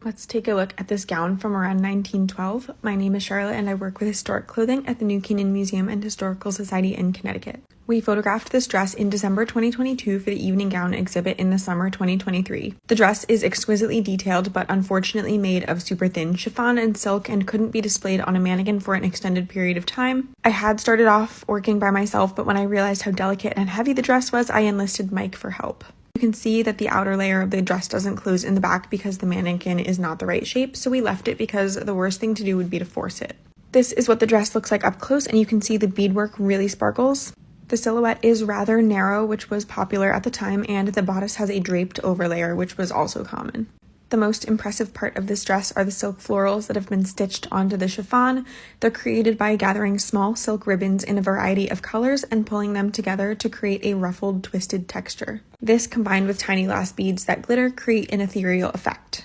Let's take a look at this gown from around 1912. My name is Charlotte and I work with historic clothing at the New Canaan Museum and Historical Society in Connecticut. We photographed this dress in December 2022 for the evening gown exhibit in the summer 2023. The dress is exquisitely detailed but unfortunately made of super thin chiffon and silk and couldn't be displayed on a mannequin for an extended period of time. I had started off working by myself, but when I realized how delicate and heavy the dress was, I enlisted Mike for help. You can see that the outer layer of the dress doesn't close in the back because the mannequin is not the right shape, so we left it because the worst thing to do would be to force it. This is what the dress looks like up close, and you can see the beadwork really sparkles. The silhouette is rather narrow, which was popular at the time, and the bodice has a draped overlayer, which was also common. The most impressive part of this dress are the silk florals that have been stitched onto the chiffon. They're created by gathering small silk ribbons in a variety of colors and pulling them together to create a ruffled, twisted texture. This, combined with tiny glass beads that glitter, create an ethereal effect.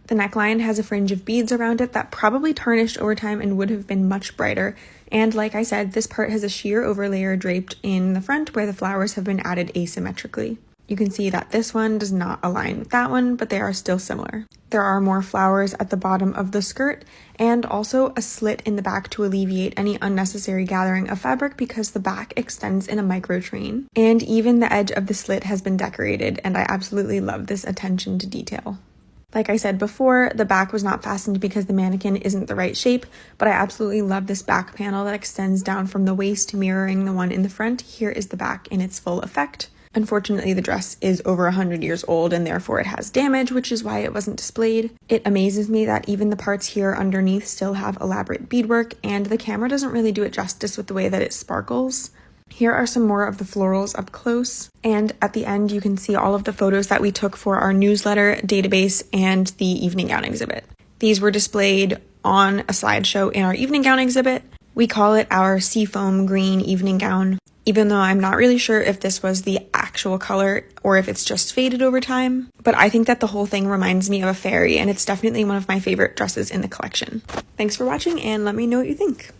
The neckline has a fringe of beads around it that probably tarnished over time and would have been much brighter. And like I said, this part has a sheer overlayer draped in the front where the flowers have been added asymmetrically. You can see that this one does not align with that one, but they are still similar. There are more flowers at the bottom of the skirt and also a slit in the back to alleviate any unnecessary gathering of fabric because the back extends in a micro train. And even the edge of the slit has been decorated, and I absolutely love this attention to detail. Like I said before, the back was not fastened because the mannequin isn't the right shape, but I absolutely love this back panel that extends down from the waist mirroring the one in the front. Here is the back in its full effect. Unfortunately, the dress is over 100 years old and therefore it has damage, which is why it wasn't displayed. It amazes me that even the parts here underneath still have elaborate beadwork, and the camera doesn't really do it justice with the way that it sparkles. Here are some more of the florals up close, and at the end you can see all of the photos that we took for our newsletter, database, and the evening gown exhibit. These were displayed on a slideshow in our evening gown exhibit. We call it our seafoam green evening gown, even though I'm not really sure if this was the actual color or if it's just faded over time. But I think that the whole thing reminds me of a fairy, and it's definitely one of my favorite dresses in the collection. Thanks for watching, and let me know what you think.